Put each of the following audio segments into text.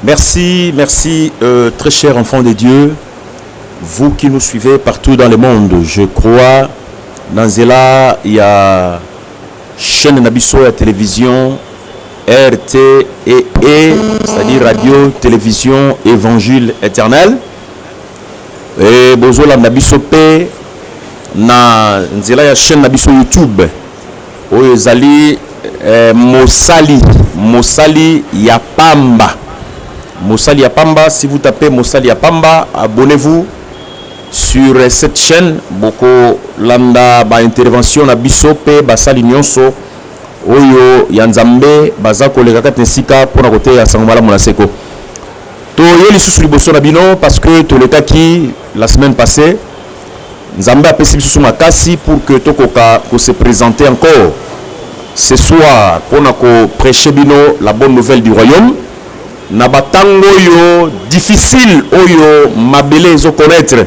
Merci, très chers enfants de Dieu, vous qui nous suivez partout dans le monde. Je crois, dans Zela, il y a chaîne Nabiso à télévision, RTE, c'est-à-dire radio, télévision, évangile éternel. Et Bozola Nabiso P, na Zela, il y a chaîne Nabiso YouTube. Oyezali, Mosali Yapamba. Mosali Yapamba, si vous tapez Mosali Yapamba, abonnez-vous sur cette chaîne. Boko landa ba intervention na bisope basali nyonso oyo yanzambe bazako le kaka tensika pour na côté ya sangomala monaseko. To yeli susu liboso na bino parce que to letaki la semaine passée nzambe a pesi biso makasi pour que tokoka ko se présenter encore ce soir pour na ko prêcher bino la bonne nouvelle du royaume. Nabatango yo difficile oyo mabele zo connaître.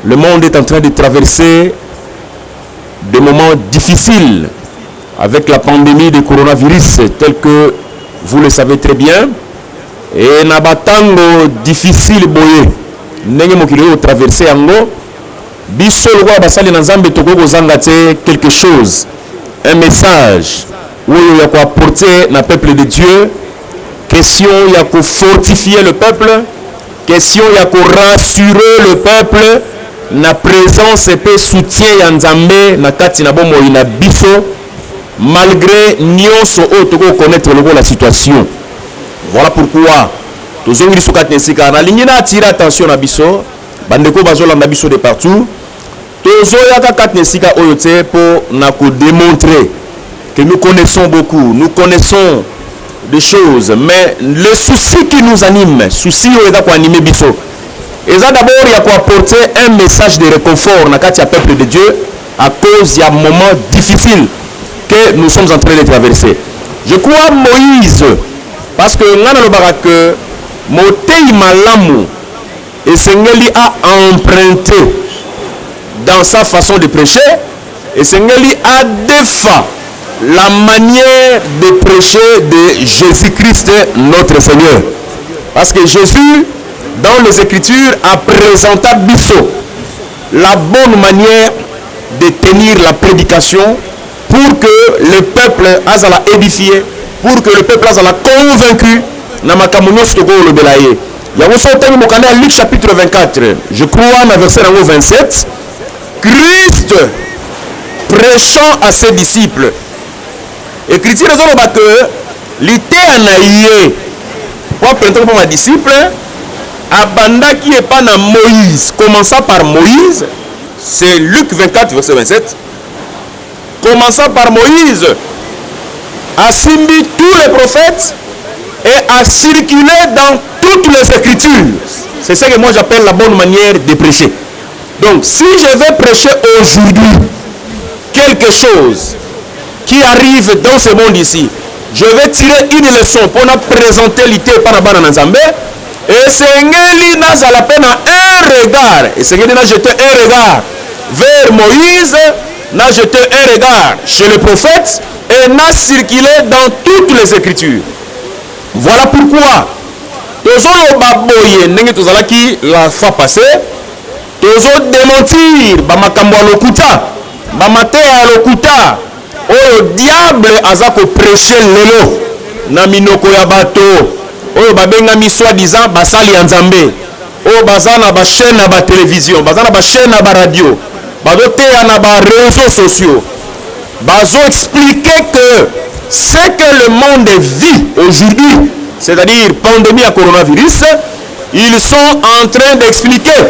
Le monde est en train de traverser des moments difficiles avec la pandémie de coronavirus tel que vous le savez très bien. Et nabatango difficile boye ndenge mokili oyo traverser yango biso lokwa basali na nzambe tokoko zanga te quelque chose, un message oyo ya ko apporter na peuple de Dieu. Question il y a qu'à fortifier le peuple, question il y a qu'à rassurer le peuple, na présence et peu soutien yanzambe na kati na bomo ina biso malgré nyonso o toko connaître la situation. Voilà pourquoi tozongi biso kati nsika na lingi na attirer attention na biso bandeko bazola na biso de partout. Tozoya kati nsika oyo te pour na ko démontrer que nous connaissons beaucoup, nous connaissons des choses, mais le souci qui nous anime, souci où est animé biso, et ça d'abord il y a quoi apporter un message de réconfort dans le peuple de Dieu à cause il y a un moment difficile que nous sommes en train de traverser. Je crois Moïse parce que on a le barak que Motei Malamu et Sengeli a emprunté dans sa façon de prêcher et Sengeli a défait la manière de prêcher de Jésus-Christ notre Seigneur. Parce que Jésus, dans les Écritures, a présenté à Bisso la bonne manière de tenir la prédication pour que le peuple azala édifié, pour que le peuple azala convaincu. Il y a aussi un Luc chapitre 24, je crois, dans verset 27, Christ prêchant à ses disciples. Écriture de que l'ité anaïe pour prendre pour ma disciple abanda qui est pas na Moïse, commençant par Moïse, c'est Luc 24 verset 27, commençant par Moïse, a simbi tous les prophètes et a circulé dans toutes les écritures. C'est ce que moi j'appelle la bonne manière de prêcher. Donc si je vais prêcher aujourd'hui quelque chose qui arrive dans ce monde ici, je vais tirer une leçon pour nous présenter l'ité par la Nzambe. Et Sengeli n'a la peine un regard. Et Sengeli n'a jeté un regard vers Moïse, n'a jeté un regard chez le prophète et n'a circulé dans toutes les écritures. Voilà pourquoi Tozo baboye n'engue tozalaki la fois passée, Tozo démentir bamakambo lokuta, bamate à lokuta. Oyo diable azako prêcher lelo na minoko ya bato oyo babengami soi-disant basali ya nzambe oyo bazana ba chaîne na ba télévision bazana ba chaîne na ba radio bazoteya na ba réseaux sociaux bazo expliquer que ce que le monde vit aujourd'hui, c'est-à-dire pandémie à coronavirus, ils sont en train d'expliquer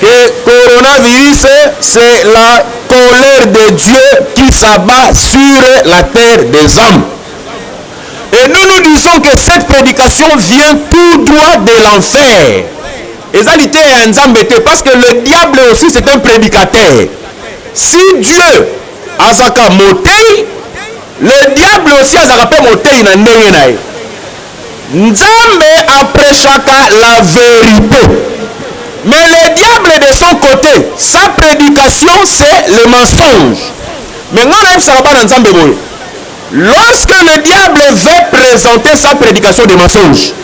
que coronavirus c'est la colère de Dieu qui s'abat sur la terre des hommes. Et nous disons que cette prédication vient tout droit de l'enfer. Et ça est un zambete parce que le diable aussi c'est un prédicateur. Si Dieu a zaka motei, le diable aussi a zaka motei na ndenge nae. Nzambe aprêchaka la vérité. Mais le diable de son côté, sa prédication c'est le mensonge. Mais lorsque le diable veut présenter sa prédication de mensonge,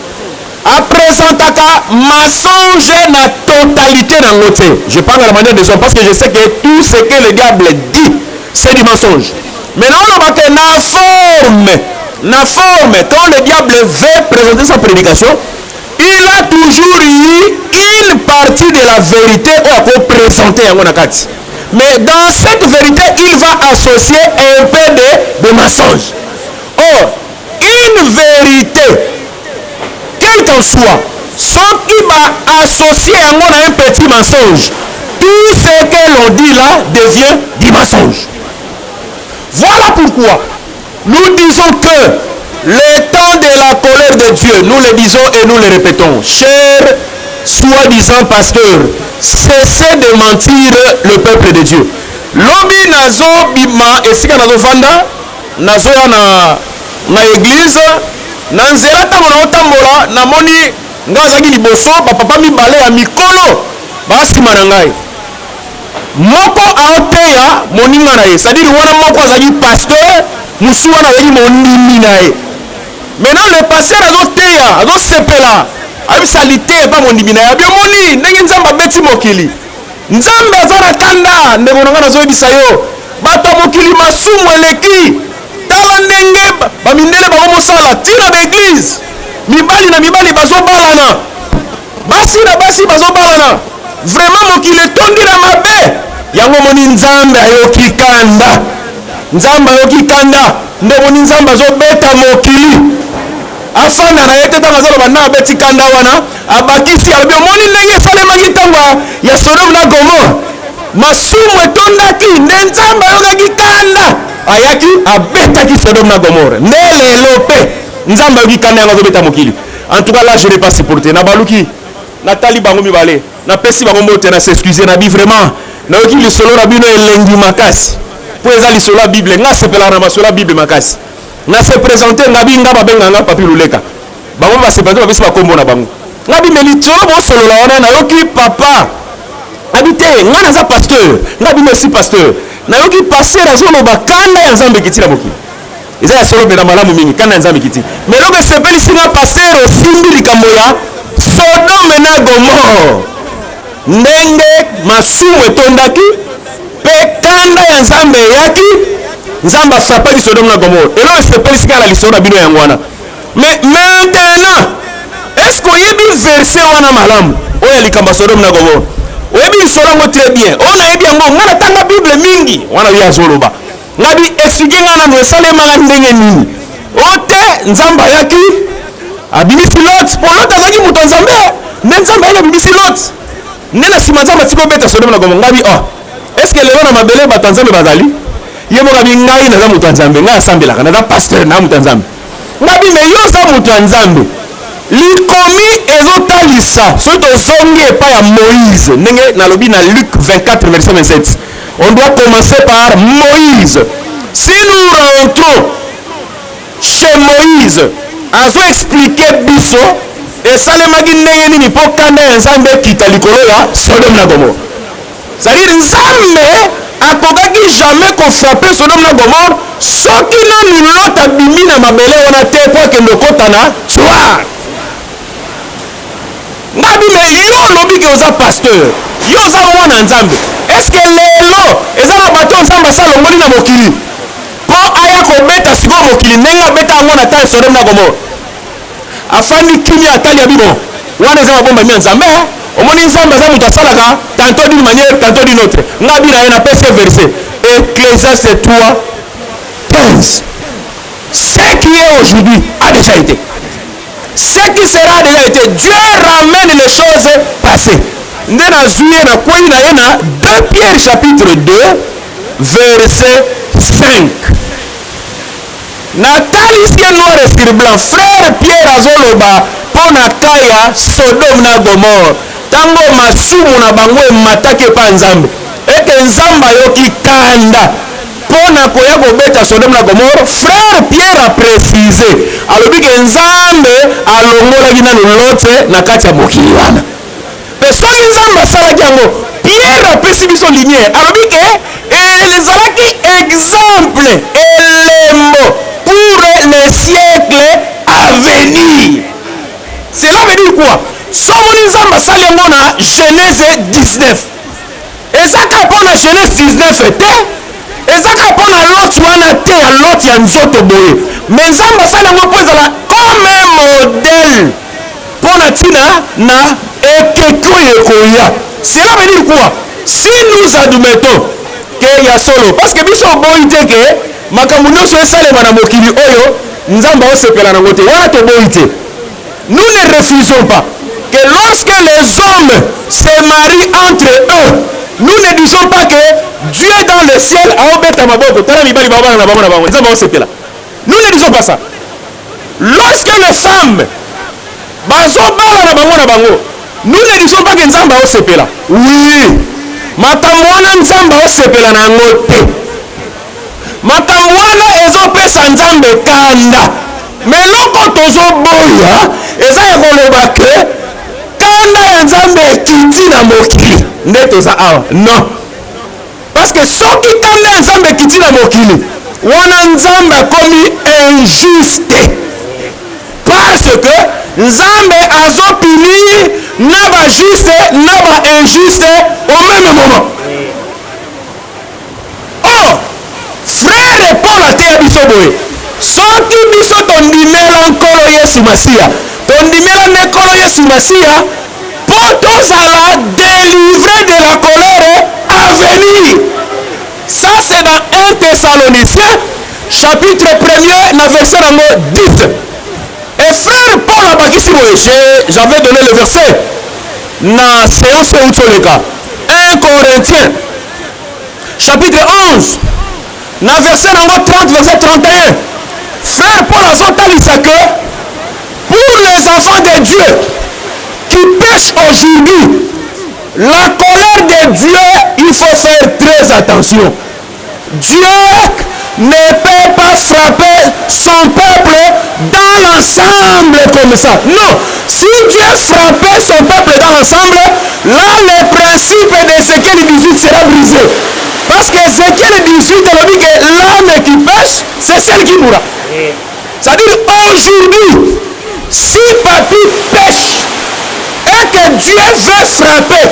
a présenté mensonge na totalité dans l'autre. Je parle à la manière de son parce que je sais que tout ce que le diable dit, c'est du mensonge. Maintenant, on va que la forme, quand le diable veut présenter sa prédication, il a toujours eu une partie de la vérité pour présenter à mon akati. Mais dans cette vérité, il va associer un peu de mensonge. Or, une vérité, quelle qu'en soit, ce qui va associer à un petit mensonge, tout ce que l'on dit là devient du mensonge. Voilà pourquoi nous disons que le temps de la colère de Dieu, nous le disons et nous le répétons, chers soi-disant pasteurs, cessez de mentir le peuple de Dieu. Lobi nazo bima esika nazo vanda nazo na église na nzela tango na otambola namoni ngazaki liboso papa mibale ya mikolo basima na ngai moko aoteya moninga na ye c'est-à-dire wana moko azali pasteur musu wana azali monimi na ye maintenant le pasteur azoteya azosepela abisali te pa mondimi na ye abiomoni ndenge nzambe abeti mokili nzambe aza na kanda ndeko na ngai nazoyebisa yo bato mokili masumu eleki tala ndenge bamindele bango mosala ntina baeglise mibali na mibali bazobalana basi na basi bazobalana vraiment mokili etondi na mabe yango moni nzambe ayoki kanda ndemoni nzambe azobeta mokili afanda na ye te ntango azoloba na abeti kanda wana abakisi alobi omoni ndenge esalemaki ntango ya Sodome na Gomore masumu etondaki nde nzambe ayokaki kanda ayaki abetaki Sodome na Gomore nde lelo mpe nzambe ayoki kanda yango azobeta mokili. En tout cas là je n'ai pas supporté nabaluki natali bango mibale napesi bango mbote na s'excuser nabi vraiment nayoki lisolo na bino elengi makasi po eza lisolo ya Bible nga sepelaka na masolo ya Bible makasi na se présenter ngabi nga babenganga papi luleka bango basepelaka bapesi bakombo na bango ngabi me lisolo bosolola wana nayoki papa abi te nga naza pasteur ngabi merci pasteur nayoki pasteur azoloba kanda ya nzambe ekiti na mokili eza ya solo mpe na malamu mingi kanda ya nzambe ekiti me eloko esepelisi nga pasteur osimbi likambo ya Sodome na Gomore ndenge masumu etondaki mpe kanda ya nzambe eyaki nzambe asapaki Sodome na Gomore eloko esepelisi kaka na lisolo na bino yango wana mais maintenant est-ce que oyebi verset wana malamu oyo ya likambo ya Sodome na Gomore oyebi lisolo yango très bien oyo nayebi yango nga natanga Bible mingi wana oyo azoloba ngabi explique nga nano esalemaka ndenge nini ote nzambe ayaki abimisi Lot po Lot azalaki moto ya nzambe nde nzambe ayaki abimisi Lot nde na nsima nzambe atiki obeta Sodome na Gomore ngabi est ce que lelo na mabele bato ya nzambe bazali ye mokabi ngai naza moto ya nzambe ngai asambelaka naza pasteur na moto ya nzambe ngabi me yo oza moto ya nzambe likomi ezotalisa soki tozongi epai ya Moïse ndenge nalobi na Luc 24 verset 27 on doit commencer par Moïse. Si nous rentrons chez Moïse azo expliquer biso esalemaki ndenge nini mpo kanda ya nzambe ekita likolo ya Sodome na Gomore c'est-à-dire nzambe akokaki jamais kofrape Sodome na Gomore soki nanu Lot abimi na mabele wana te po akende okota na tuare ngabi me yo olobi ke oza pasteur yo oza mwana nzambe est-ce que lelo eza na bato nzambe asalongoli na mokili mpo aya kobeta sikoyo mokili ndenge abeta yango na ta Sodome na Gomore afandi kimia atali ya bino wana eza mabombami ya nzambe omoni nzambe aza moto asalaka tantôt d'une manière tantôt d'une autre ngabi na ye napesi verset Ecclésiaste 3:15 ce qui est aujourd'hui a déjà été ce qui sera déjà été Dieu ramène les choses passées nde nazwi ye nakwei na ye na 2 Pierre chapitre 2 verset 5 natalisi ye noir sur blanc frère Pierre azoloba mpo na kaya Sodome na Gomore ntango masumu na bango emataki epa nzambe ete nzambe ayoki kanda mpo na koya kobeta Sodome na Gomore frère Pierre a précisé alobi ke nzambe alongolaki nanu Lote na kati ya mokili wana mpe soki nzambe asalaki yango Pierre apesi biso lumière alobi ke ezalaki exemple elembo pour les siècles à venir. Cela veut quoi? Somoni nzamba saliango na Genèse 19. Ezaka pona Genèse 19 te. Ezaka pona Lot wana te ya Lot ya nzoto boye. Mais nzamba saliango po ezala comme un modèle pona tina na ekeko yekoya. Cela veut dire quoi? Si nous admettons que ya solo parce que biso boyi te ke makambo nyonso esalema na mokili oyo nzamba osepela nango te wana toboyi te. Nous ne refusons pas que lorsque les hommes se marient entre eux, nous ne disons pas que Dieu dans le ciel a obéta maboko tala mibali babana na bamona bango nzamba osepela. Nous ne disons pas ça. Lorsque les femmes bazobala na bango na bango, nous ne disons pas que nzamba osepela. Oui, makambo wana nzamba osepela nango te. Makambo wana ezopesa nzambe kanda. Mais loko tozoboya eza ya koloba ke kanda ya nzambe ekiti na mokili nde toza awa. Non, parce que soki kanda ya nzambe ekiti na mokili wana nzambe akomi injuste, parce que nzambe azopunir na bajuste na bainjuste au même moment. Or frère Paul ateya biso boye, soki biso tondimela nkolo Yesu Masiya, tondimela ne nkolo Yesu Masiya po tozala délivré de la colère à venir. Ça c'est dans 1 Thessaloniciens chapitre 1er na verset nango 10. Et frère Paul abakisi boye, j'avais donné le verset na séance eutoleka 1 Corinthiens chapitre 11 na verset nango 30 verset 31. Frère Paul azotalisa que pour les enfants de Dieu qui pêchent aujourd'hui, la colère de Dieu, il faut faire très attention. Dieu ne peut pas frapper son peuple dans l'ensemble comme ça. Non, si Dieu frappait son peuple dans l'ensemble, là le principe de Ézéchiel 18 sera brisé. Parce que Ézéchiel 18, on dit que l'âme qui pêche, c'est celle qui mourra. C'est-à-dire aujourd'hui, si papy pêche et que Dieu veut frapper,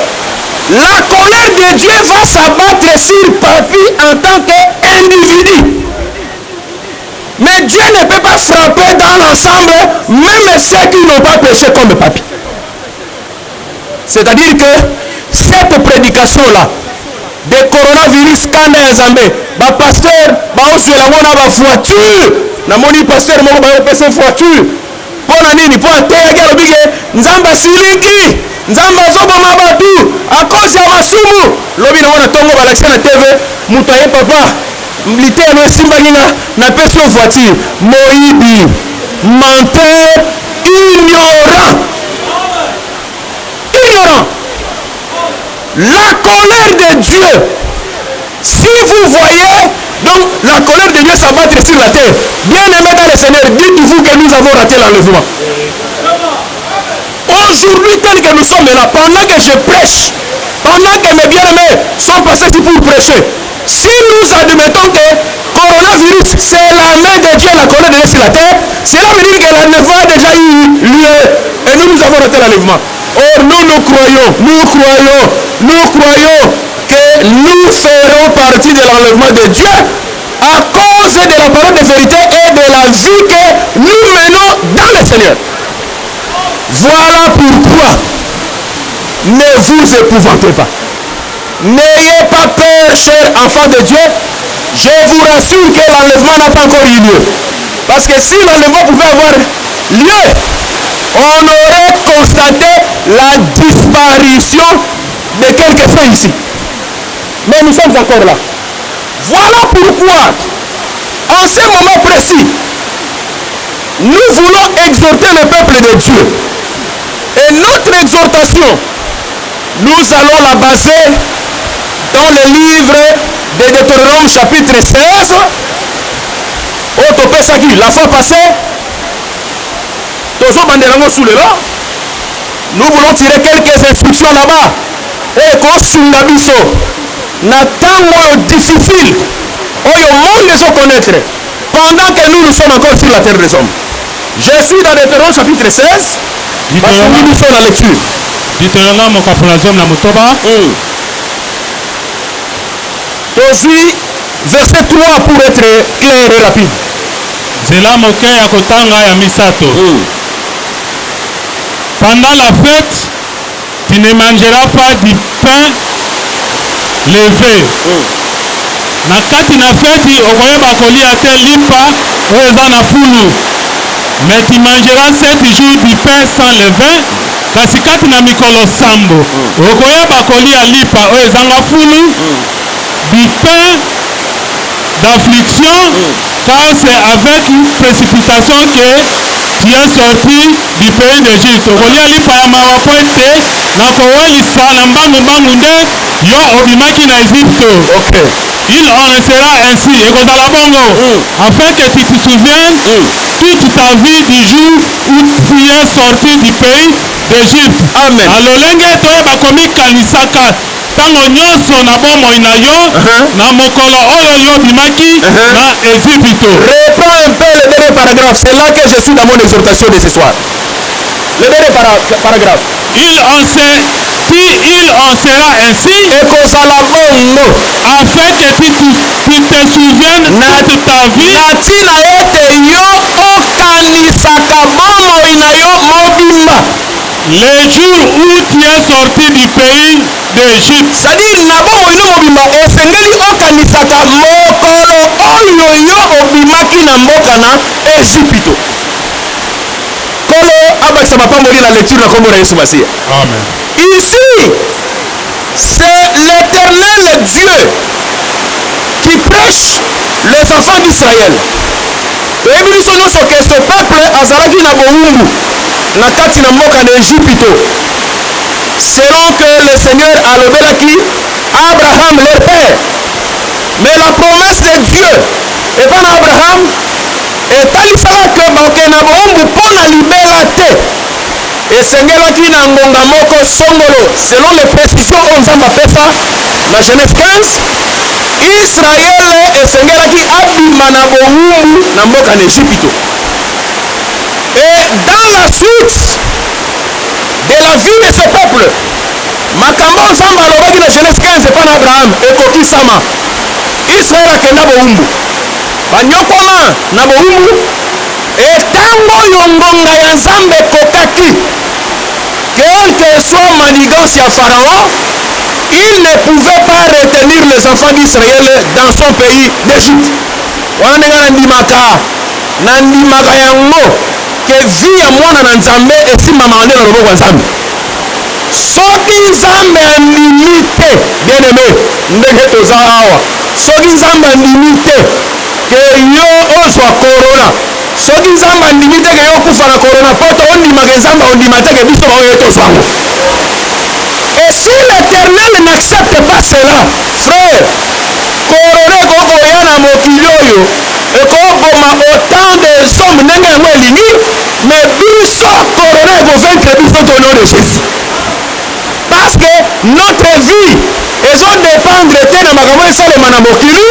la colère de Dieu va s'abattre sur papy en tant qu'individu. Mais Dieu ne peut pas frapper dans l'ensemble, même ceux qui n'ont pas péché comme papy. C'est-à-dire que cette prédication-là, de coronavirus kanda ya Nzambe, ba pasteur ba osela ngona ba voiture na moni pasteur moko ba opesa voiture pona nini po ateyaki alobike Nzambe asiliki, Nzambe azoboma batu akosi ya masumu lobi na mona tongo balakisa na TV mutu aye papa litero esimbaki na pesi yo voiture moyibi menteur ignorant. La colère de Dieu, si vous voyez donc la colère de Dieu s'abattre sur la terre, bien aimé dans le Seigneur, dites-vous que nous avons raté l'enlèvement. Aujourd'hui, tel que nous sommes là, pendant que je prêche, pendant que mes bien-aimés sont passés ici pour prêcher, si nous admettons que coronavirus, c'est la main de Dieu, la colère de Dieu sur la terre, cela veut dire que l'enlèvement a déjà eu lieu et nous avons raté l'enlèvement. Or, nous croyons que nous ferons partie de l'enlèvement de Dieu à cause de la parole de vérité et de la vie que nous menons dans le Seigneur. Voilà pourquoi ne vous épouvantez pas. N'ayez pas peur, chers enfants de Dieu. Je vous rassure que l'enlèvement n'a pas encore eu lieu. Parce que si l'enlèvement pouvait avoir lieu, on aurait constaté la disparition de quelques-uns ici. Mais nous sommes encore là. Voilà pourquoi, en ce moment précis, nous voulons exhorter le peuple de Dieu. Et notre exhortation, nous allons la baser dans le livre de Deutéronome chapitre 16. La fois passée, nous voulons tirer quelques instructions là-bas. Et qu'on sungabiso, n'attendons difficile. Oh, le monde les connaître pendant que nous sommes encore sur la terre des hommes. Je suis dans Deutéronome chapitre 16. Parce que nous sommes dans la lecture. Deutéronome kapulazom na mutoba. Aussi, verset 3 pour être clair et rapide. Zela moke ya kotanga ya misato. Pendant la fête, tu ne mangeras pas du pain levé. Na kati na fête, okoyeba kolia te limpa oyo eza na fulu. Mais tu mangeras 7 jours du pain sans levain. Kasi kati na mikolo sambo okoyeba kolia lipa oyo ezanga fulu. Du pain d'affliction, car c'est avec précipitation que tu es sorti du pays d'Égypte. Okolia lipa ya mawa pointe na kowelisa na mbangu nde yo obimaki na Égypte. Okay. Il en sera ainsi, ekozala bongo, afin que tu te souviennes toute ta vie du jour où tu es sorti du pays d'Égypte. Amen. Alolenge toyeba komikanisaka tango nyonso na bomoi na yo na mokolo oyo yo bimaki na Égypte. Reprends un peu le dernier paragraphe. C'est là que je suis dans mon exhortation de ce soir. Le dernier paragraphe. Il en sera ainsi afin que tu te souviennes toute ta vie. Le jour où tu es sorti du pays d'Égypte. C'est-à-dire, Amen. Ici, c'est l'Éternel Dieu qui prêche les enfants d'Israël. Et nous disons que ce peuple azalaki na boumbu na kati na mboka na Égypte. Selon que le Seigneur a lobelaki Abraham leur père. Mais la promesse de Dieu et pas Abraham et talisala que baoke na boumbu pona libela te. Et sengelaki na ngonga moko songolo selon les précisions on zamba pesa na Genèse 15. Israël esengelaki abima na boumbu na mboka na Égypte. Et dans la suite de la vie de ce peuple, makambo nzamba alobaki na Genèse 15 epa na Abraham ekokisama. Israël akenda boumbu banyokoma na boumbu etango oyo ngonga ya nzambe ekokaki, quelle que soit manigance ya Pharaon, il ne pouvait pas retenir les enfants d'Israël dans son pays d'Égypte. Wana ndenge nandimaka yango ke vi ya mwana na nzambe esimbamaka nde na loboko ya nzambe. Soki nzambe andimi te, bien aimé, ndenge toza awa, soki nzambe andimi te ke yo ozwa korona, soki nzambe andimi te ke yo okufa na korona poto ondimaka nzambe ondima te ke biso baoyo tozwango. Et si l'Éternel n'accepte pas cela, frère, korona ekoboya na mokili oyo ekoboma autant des hommes ndenge yango elingi, mais biso korona ekovaincre biso au nom de Jésus. Parce que notre vie ezodépendre te na makambo esalema na mokili,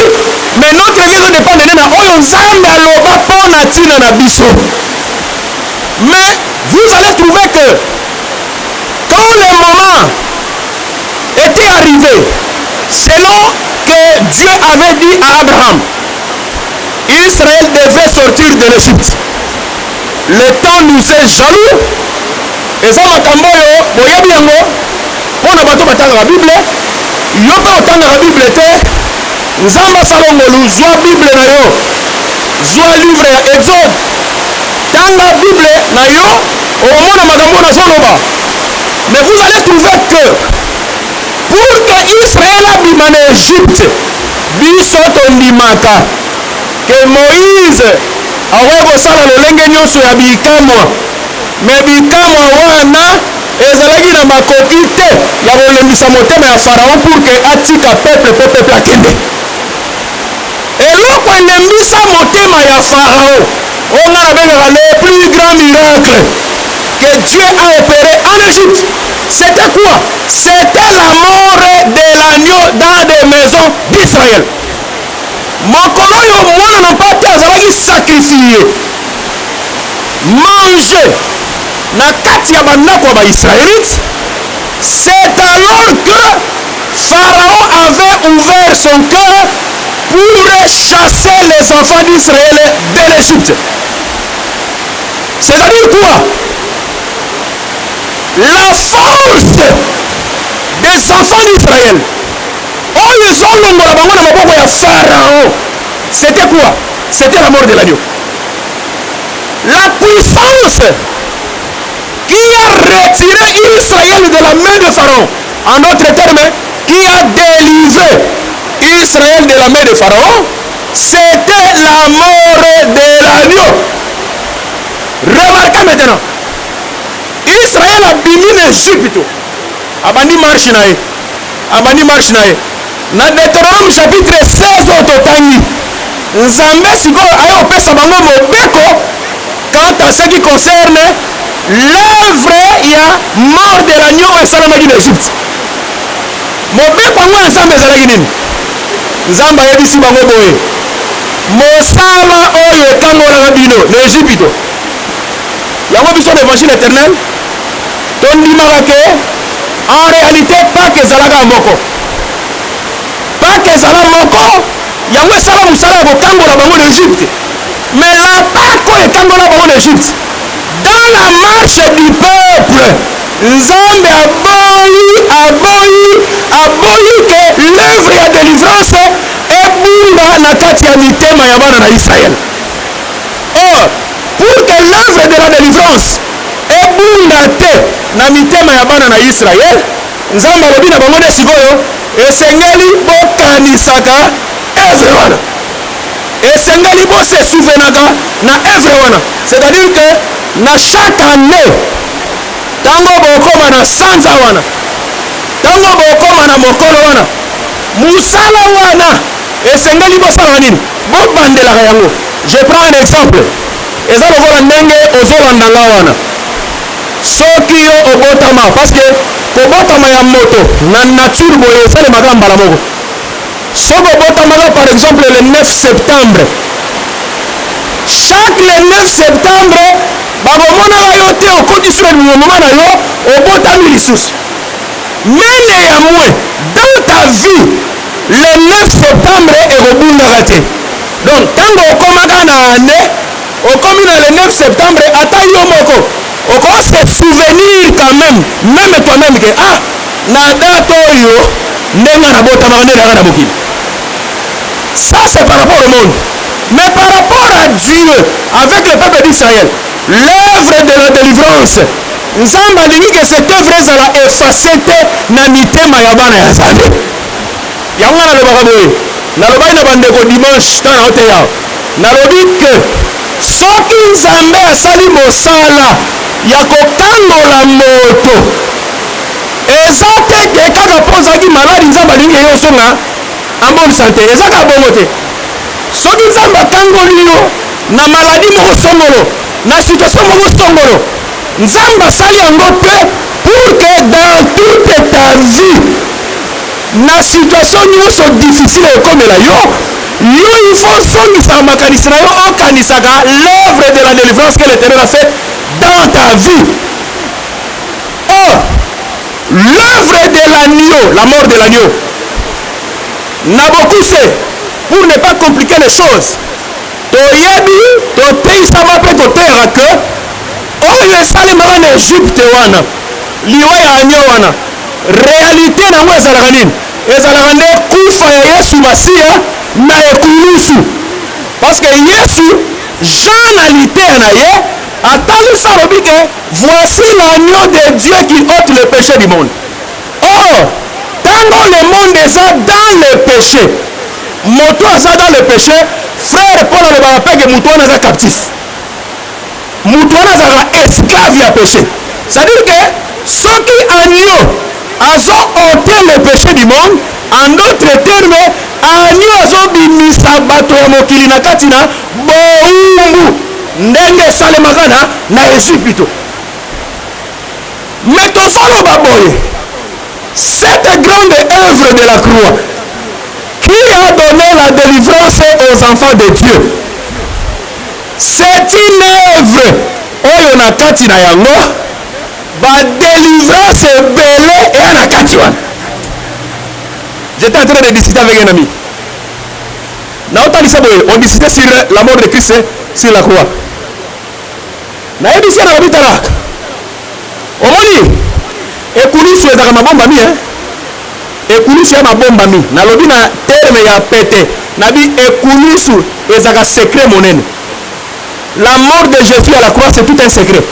mais notre vie ezodépendre te na oyo nzambe aloba mpona ntina na biso. Mais vous allez trouver que quand le moment était arrivé, selon que Dieu avait dit à Abraham, Israël devait sortir de l'Égypte. Le temps nous est jaloux. Et ça makambo yo boyebi yango mpona bato batangaka Bible, yo mpe otangaka Bible te, nzambe asala ngolu, zwa Bible na yo, zwa livre ya Exode, tanga Bible na yo omona makambo nazoloba. Mais vous allez trouver que pour que Israël abima na Égypte, biso tondimaka que Moïse akoki kosala lolenge nyonso ya bikamwa, mais bikamwa wana ezalaki na makoki te ya kolembisa motema ya Pharaon pour que atika peuple po peuple akende. Eloko elembisa motema ya Pharaon onga nabengaka le plus grand miracle que Dieu a opéré en Égypte, c'était quoi? C'était la mort de l'agneau dans des maisons d'Israël. Mokolo yo mwana na pate azalaki sacrifié, manger na kati ya bandako ya baisraélite, c'est alors que Pharaon avait ouvert son cœur pour chasser les enfants d'Israël de l'Égypte. C'est-à-dire quoi? La force des enfants d'Israël, Pharaon, c'était quoi? C'était la mort de l'agneau. La puissance qui a retiré Israël de la main de Pharaon, en d'autres termes, qui a délivré Israël de la main de Pharaon, c'était la mort de l'agneau. Remarquez maintenant, Israël a bimi l'Égypte, abandi marche nae, na Deutéronome chapitre 16 ototangi, Nzambe sikoyo ayo opesa bango mobeko quant à ce qui concerne l'œuvre ya mort de l'agneau esalamaki na Égypte. Mobeko yango ya Nzambe ezalaki nini? Nzambe ayebisi bango boye, mosala oyo ekangolaka bino na Égypte, yango biso na évangile éternel tondimaka ke en réalité Pâques ezalaka moko, Pâques ezala moko, yango esala mosala ya kokangola bango na Égypte. Mais la Pâques oyo ekangola bango na Égypte, dans la marche du peuple, Nzambe aboyi ke l'œuvre ya délivrance ebunga na kati ya mitema ya bana na Israël. Or, pour que l'œuvre de la délivrance ebunga te na mitema ya bana na Israël, Nzambe alobi na bango nde sikoyo esengeli bokanisaka œuvre wana, esengeli bose souvenaka na œuvre wana. C'est-à-dire que na chaque année tango bokoma na sanza wana, tango bokoma na mokolo wana, musala wana esengeli bosala nini? Bobandelaka yango. Je prends un exemple, eza lokola ndenge ozolandanga wana, soki yo obotama, parce que kobotama ya moto na nature boye esalemaka mbala moko. Soki obotamaka par exemple le 9 septembre, chaque le 9 septembre bakomonaka yo te okotisi na moma na yo obotami lisusu. Mais néanmoins dans ta vie le 9 septembre ekobungaka te. Donc tango okomaka na année, okomi na le 9 septembre, ata yo moko oko se souvenir quand même toi-même que ah na date oyo ndenga na botamaka nde nanga na mokili. Ça c'est par rapport au monde. Mais par rapport à Dieu, avec le peuple d'Israël, l'œuvre de la délivrance, Nzambe alingi que cette œuvre ezala effacée te na mitema ya bana ya Nzambe. Yango nalobaka boye, nalobaki na bandeko dimanche tana oteya, nalobi ke soki Nzambe asali mosala ya kokangola moto, eza te ke kaka mpo ozalaki maladi Nzambe alingi yo osonga en bonne santé, eza kaka bongo te. Soki Nzambe akangoli yo na maladi moko songolo, na situation moko songolo, Nzambe asali yango te pour que dans toute ta vie, na situation nyonso difficile ekomela yo, il faut songisa makanisi na yo okanisaka l'œuvre de la délivrance que l'Éternel a fait dans ta vie. Or, l'œuvre de l'agneau, la mort de l'agneau, n'a beaucoup fait, pour ne pas compliquer les choses, toyebi toteisama mpe toteaka ke oyo esalemaka na Égypte wana, liwa ya agneau wana, réalité nango ezalaka nini? Ezalaka nde kufa ya Yesu Masiya na ekulusu. Parce que Yesu, Jean na liteya na ye atalisa alobi ke voici l'agneau de Dieu qui ôte le péché du monde. Or, tango le monde eza dans le péché, moto aza dans le péché, frère Paul alobaka mpe ke moto wana aza captif, moto wana azalaka esclave ya péché. C'est-à-dire que soki agneau azo ôter le péché du monde, en d'autres termes agneau azobimisa bato ya mokili na kati na bowumbu ndenge esalemaka na Égypte. Mais tozoloba boye, cette grande œuvre de la croix qui a donné la délivrance aux enfants de Dieu, c'est une œuvre na kati na yango ba délivrance belé et na kati wana. J'étais en train de discuter avec un ami. On discutait sur la mort de Christ sur la croix. Na ebisi na bitara. Omoni ekulusu ezaka mabomba mi ekulusu ya mabomba mi. Na lobi na terme ya pété. Na bi ekulusu ezaka secret monene. La mort de Jésus à la croix c'est tout un secret.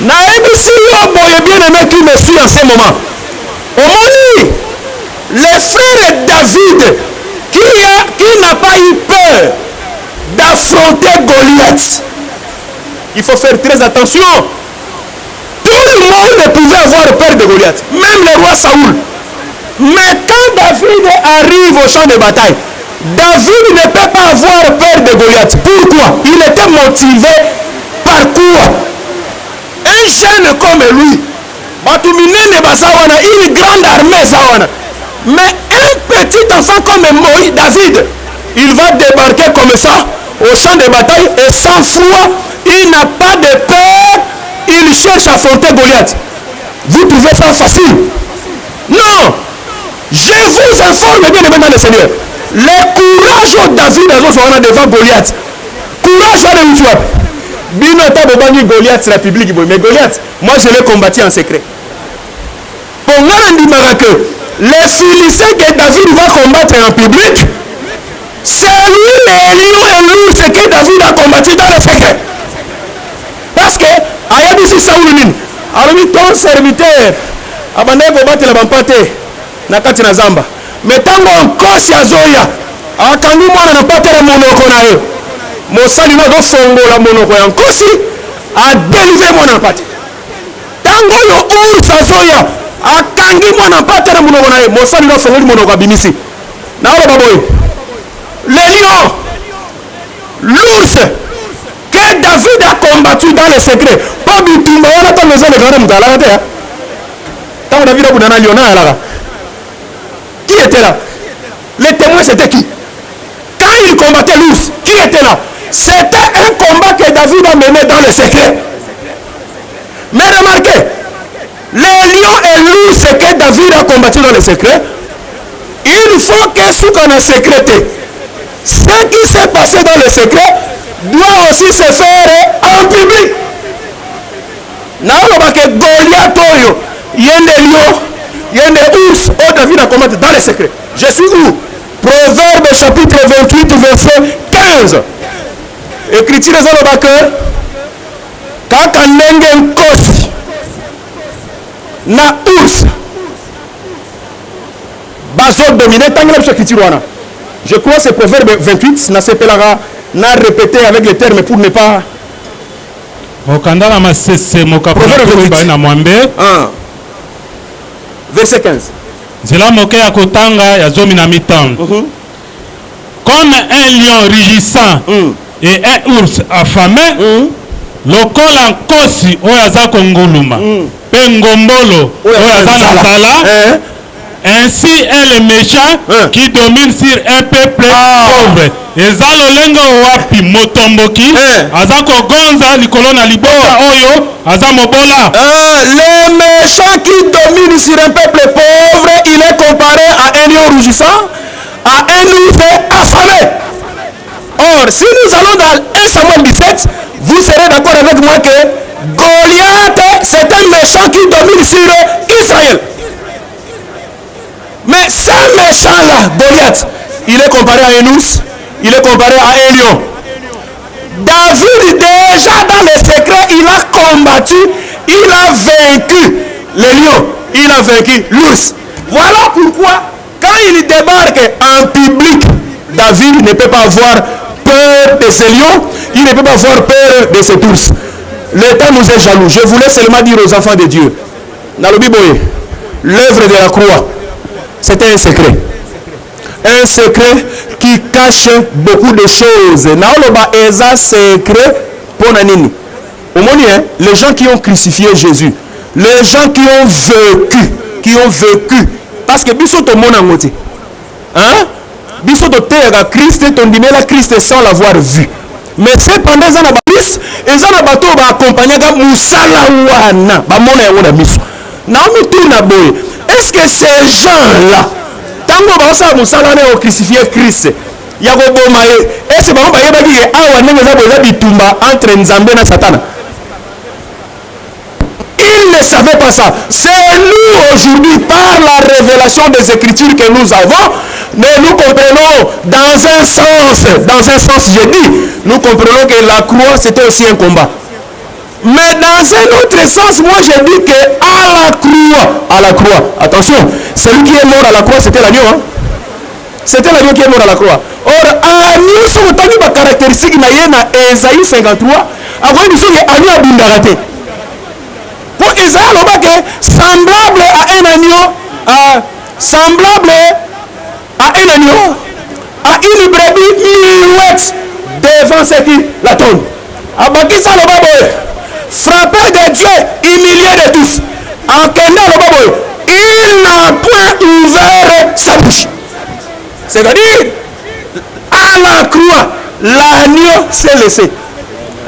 Na ebisi yo boye bien aimé qui me suit en ce moment. Omoni le frère David qui n'a pas eu peur d'affronter Goliath. Il faut faire très attention. Tout le monde ne pouvait avoir peur de Goliath, même le roi Saoul. Mais quand David arrive au champ de bataille, David ne peut pas avoir peur de Goliath. Pourquoi? Il était motivé par quoi? Un jeune comme lui, une grande armée sawana. Mais un petit enfant comme Moïse, David, il va débarquer comme ça au champ de bataille et sans foi, il n'a pas de peur, il cherche à affronter Goliath. Vous trouvez ça facile? Non. Je vous informe bien aimé dans le Seigneur. Le courage de David a devant Goliath. Courage à le Bino Tabobangi Goliath c'est la publique, mais Goliath, moi je l'ai combattu en secret. Pour moi, on dit que les Philistins que David va combattre en public, c'est lui les lions et l'ours que David a combattu dans le secret. Parce que, Ayab ici Saoulin, alors ton serviteur, abandonné combattre la bampate, nakati na zamba. Mais tant qu'on kosi azoya, akangi mwana na pate la monoko na yo. Mosali na do fongo la monoko ya nkosi, a délivrer mwana na pate. Tango yo ours azoya, akangi mwana pate na monoko na yo. Mosali na fongo monoko abimisi. Na olo baboy. Le lion, l'ours que David a combattu dans le secret. Pas du tout, mais on a pas besoin de grands moutala. Tant David a boudana lion là. Qui était là? Les témoins c'était qui? Quand il combattait l'ours, qui était là? C'était un combat que David a mené dans le secret. Mais remarquez, les lions et l'ours que David a combattu dans le secret, il faut que ce qu'on a sécrété, ce qui s'est passé dans le secret, doit aussi se faire en public. N'a-t-il que Goliath, il y a des lions, il y a des ours, David a combattu dans le secret. Je suis où? Proverbe chapitre 28, verset 15. Écriture les hommes que kaka ndenge nkosi na ours bazo dominer tant que l'écriture wana. Je crois que c'est Proverbe 28 na sepelaka na répéter avec les termes pour ne pas okandala masese mokapona na mwambe verset 15. Zela moke ya kotanga ya zomi na mitan. Comme un lion rugissant et un ours affamé, lokola nkosi oyo aza konguluma pe ngombolo oyo aza na nzala, ainsi est le méchant qui domine sur un peuple pauvre. Eza lolengo wapi motomboki aza kogonza likolo na liboka oyo aza mobola. Le méchant qui domine sur un peuple pauvre, il est comparé à un lion rougissant, à un ours affamé. Or, si nous allons dans 1 Samuel 17, vous serez d'accord avec moi que Goliath, c'est un méchant qui domine sur Israël. Mais ce méchant-là, Goliath, il est comparé à un ours, il est comparé à un lion. David, déjà dans le secret, il a combattu, il a vaincu le lion, il a vaincu l'ours. Voilà pourquoi, quand il débarque en public, David ne peut pas avoir peur de ces lions, il ne peut pas avoir peur de ces ours. L'État nous est jaloux. Je voulais seulement dire aux enfants de Dieu, dans le Bible, l'œuvre de la croix, c'était un secret. Un secret qui cache beaucoup de choses. Naoloba eza secret pour nanini. Les gens qui ont crucifié Jésus, les gens qui ont vécu, parce que biso to mona ngoti. Hein? Biso to tega Christ ton dimela Christ sans l'avoir vu. Mais cependant, ils ont plus, ils ont bateau va accompagner Moussala Wana, Bamona Yawana Miso. Naomi tourne boy. Est-ce que ces gens-là, tango basa Moussala ne crucifié Christ, Yago Bomae, est-ce que Bamba Yabagi et Awa Nengaza Boza Bitumba entre Nzambe et Satan? Ils ne savaient pas ça. C'est nous aujourd'hui, par la révélation des Écritures que nous avons, mais nous comprenons dans un sens, j'ai dit, nous comprenons que la croix c'était aussi un combat. Mais dans un autre sens, moi je dis que à la croix, attention, celui qui est mort à la croix c'était l'agneau, hein? C'était l'agneau qui est mort à la croix. Or, agneau, si vous avez des caractéristiques, il y a Esaïe 53, avant de dire agneau a bundaraté. Pour Israël, on voit que semblable à un agneau, semblable à un agneau, à une brebis mirouette devant ce qui la tombe. Abakisa le baboy, frappé de Dieu, humilié de tous. En Kenya le baboy, il n'a point ouvert sa bouche. C'est-à-dire, à la croix, l'agneau s'est laissé.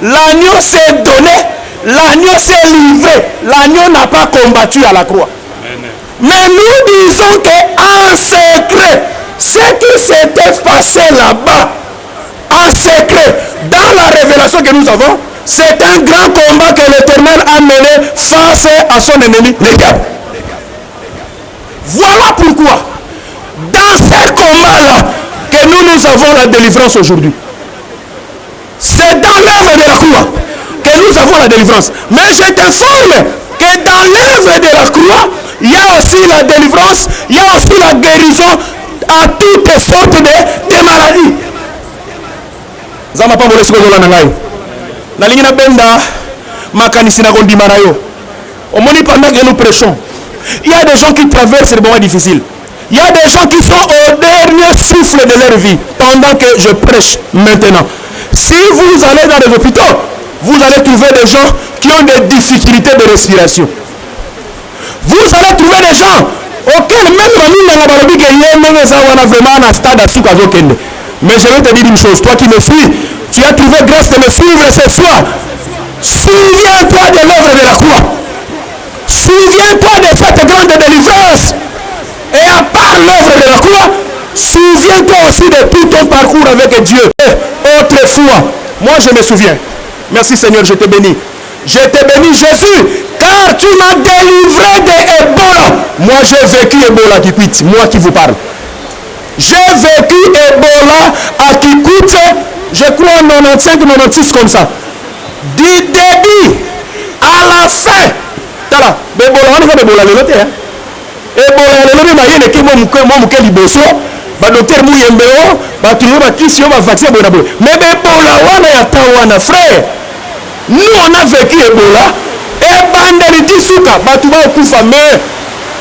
L'agneau s'est donné. L'agneau s'est livré. L'agneau n'a pas combattu à la croix. Mais nous disons qu'en secret, ce qui s'était passé là-bas, en secret, dans la révélation que nous avons, c'est un grand combat que l'Éternel a mené face à son ennemi, le diable. Voilà pourquoi, dans ce combat-là, que nous avons la délivrance aujourd'hui. C'est dans l'œuvre de la croix que nous avons la délivrance. Mais je t'informe que dans l'œuvre de la croix, il y a aussi la délivrance, il y a aussi la guérison à toutes sortes de maladies. Zama pa mole sikozo na ngai. Na lingi na benda makanisi na kondima na yo. Omoni pendant que nous prêchons, il y a des gens qui traversent des moments difficiles. Il y a des gens qui sont au dernier souffle de leur vie pendant que je prêche maintenant. Si vous allez dans les hôpitaux, vous allez trouver des gens qui ont des difficultés de respiration. Vous allez trouver des gens auxquels même mais je vais te dire une chose, toi qui me suis, tu as trouvé grâce de me suivre ce soir. Souviens-toi de l'œuvre de la croix. Souviens-toi de cette grande délivrance. Et à part l'œuvre de la croix, souviens-toi aussi de tout ton parcours avec Dieu. Autrefois, moi je me souviens. Merci Seigneur, je te bénis. Je te bénis Jésus, car tu m'as délivré de Ebola. Moi j'ai vécu Ebola qui quitte, moi qui vous parle. J'ai vécu Ebola à Kikoute, je crois en 95-96 comme ça. Du début à la fin. Tala, Ebola, on est Ebola le noté. Ebola le noté, il y a qui m'ont liboso, docteur Mouyembeo, batulé ma kisi, ma vaccin, mais Ebola, on est à Tawana, frère. Nous on a vécu Ebola, et bandari disuka, batuba okufa, mais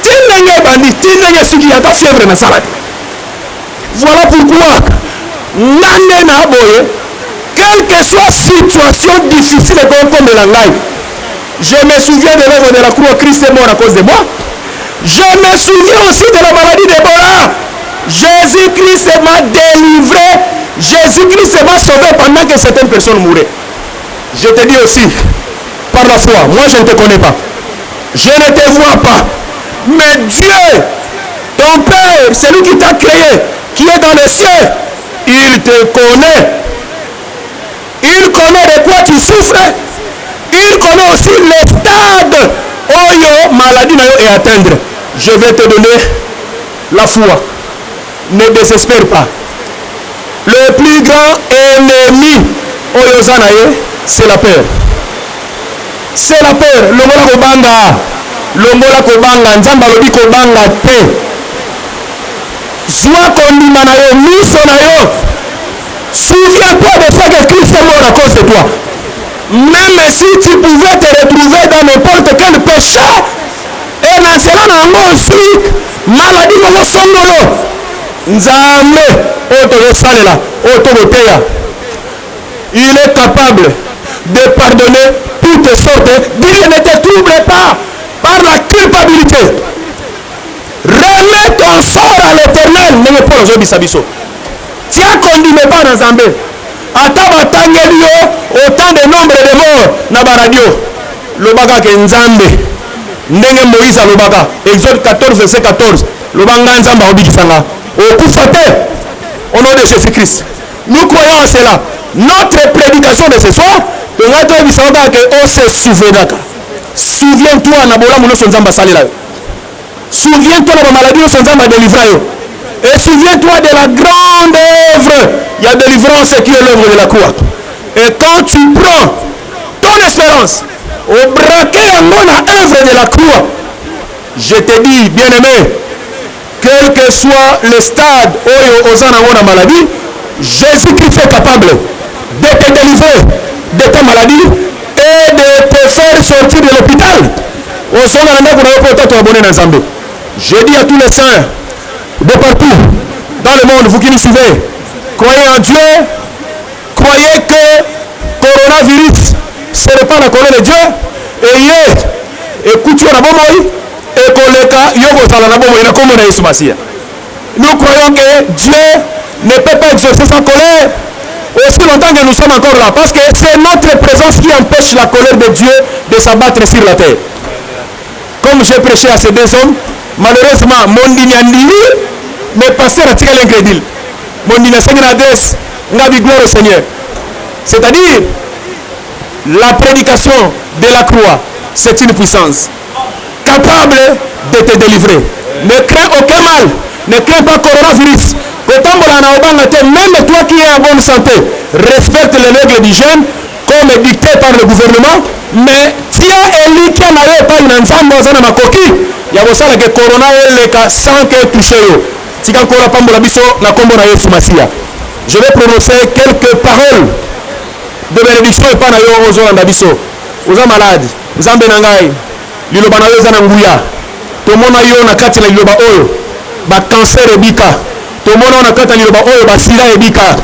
tinenge bandi, tinenge suki yata fièvre na salade. Voilà pourquoi, nande na boye, quelle que soit situation difficile comme de la life, je me souviens de l'œuvre de la croix, Christ est mort à cause de moi. Je me souviens aussi de la maladie d'Ebola. Jésus-Christ m'a délivré. Jésus-Christ m'a sauvé pendant que certaines personnes mouraient. Je te dis aussi, par la foi, moi je ne te connais pas. Je ne te vois pas. Mais Dieu, ton Père, celui qui t'a créé, qui est dans les cieux, il te connaît. Il connaît de quoi tu souffres. Il connaît aussi les stades où maladie est atteindre. Je vais te donner la foi. Ne désespère pas. Le plus grand ennemi c'est la peur. C'est la peur. Longola kobanga. Longola kobanga. Nzamba lobi kobanga te. Soit kondima na yo, miso na yo. Souviens-toi de ça que Christ est mort à cause de toi. Même si tu pouvais te retrouver dans n'importe quel péché, et dans cela nango aussi, maladie nango songolo. Nzambe, oto salela, oto boteya. Il est capable de pardonner toutes sortes. Dis, ne te trouble pas par la culpabilité. Remets ton sort à l'Éternel. Ne me pas aujourd'hui sabiso. Tiens, condamné pas dans Zambé. ata batangeli yo autant de nombre de morts na baradio lobaka ke nzambe ndenge Moïse alobaka Exode 14 verset 14 lobanga nzambe obikisanga okufa te au nom de Jésus-Christ. Nous croyons en cela. Notre prédication de ce soir on se souviendra. Souviens-toi na bola muno nzamba salela. Souviens-toi de la maladie de nzamba délivra yo. Et souviens-toi de la grande œuvre, il y a délivrance qui est l'œuvre de la croix. Et quand tu prends ton espérance au braquet en œuvre de la croix, je te dis, bien-aimé, quel que soit le stade où aux en maladie, Jésus-Christ est capable de te délivrer de ta maladie et de te faire sortir de l'hôpital. Je dis à tous les saints de partout dans le monde, vous qui nous suivez, croyez en Dieu, croyez que coronavirus ce n'est pas la colère de Dieu, et écoutez la bombe et koleka yoko sala la bombe ina comme na Yesu Masia. Nous croyons que Dieu ne peut pas exercer sa colère aussi longtemps que nous sommes encore là, parce que c'est notre présence qui empêche la colère de Dieu de s'abattre sur la terre. Comme j'ai prêché à ces deux hommes, malheureusement mon dignandini mais pasteur a tiré l'incrédule. Mon dignandini adresse ngabi gloire au Seigneur. C'est-à-dire la prédication de la croix, c'est une puissance capable de te délivrer. Ne crains aucun mal, ne crains pas coronavirus. Même toi qui es en bonne santé, respecte les règles d'hygiène comme dictées par le gouvernement, mais tiens Eli qui n'a pas une ensemble dans ma coquille. Il y a aussi que corona sans que touché. Je vais prononcer quelques paroles de bénédiction et pas aux Olandabiso. Aux malades, Zambe Nangai, Liloba Nayoza Nanguya, Tomona Yo Nakati Liloba Oyo, ba cancer et bika, Tomona Nakata Liloba Oyo, ba sida et bika,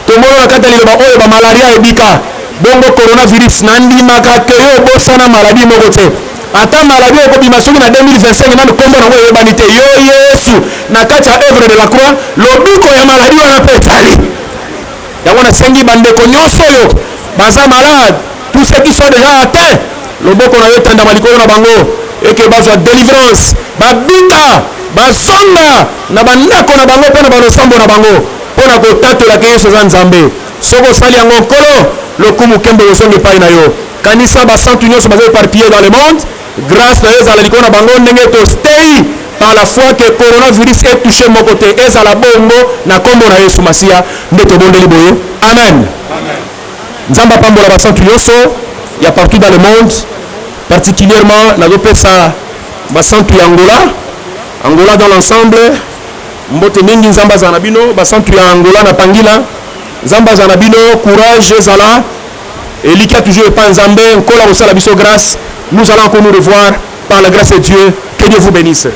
Tomona Nakata Liloba Oyo, ba malaria et bika, Bongo coronavirus, Nandi Makakeyo, Bosana maladie Mogote. Ata maladie au Bimasou na 2025, na Kombo na Oyo Banite, Yo Yesu, Nakati à œuvre de la croix, Lobiko ya maladie on a pétali. Yamona Sengi Bandeko Nyosoyo. Baza malade, tous ceux qui sont déjà atteints, le bon qu'on a eu tanda maliko na bango et que baza délivrance, babita, bazonga na bandako na bango pona balosambo na bango pona ko tatola ke Yesu za Nzambe. Soko sali yango kolo lokumu kembe osonge pai na yo. Kanisa ba saint union se baza éparpillé dans le monde, grâce à Yesu ala likona bango ndenge to stay par la foi que coronavirus est touché mon côté et à la bongo na kombo na Yesu Masia ndeto bondeli boye. Amen. Nzamba pambola basantu nyonso il y a partout dans le monde, particulièrement na dopesa basantu ya Angola dans l'ensemble mbote mingi nzamba za nabino basantu ya Angola na pangila nzamba za nabino courage zala et likia toujours pas nzambe nkola osala biso grâce. Nous allons encore nous revoir par la grâce de Dieu. Que Dieu vous bénisse.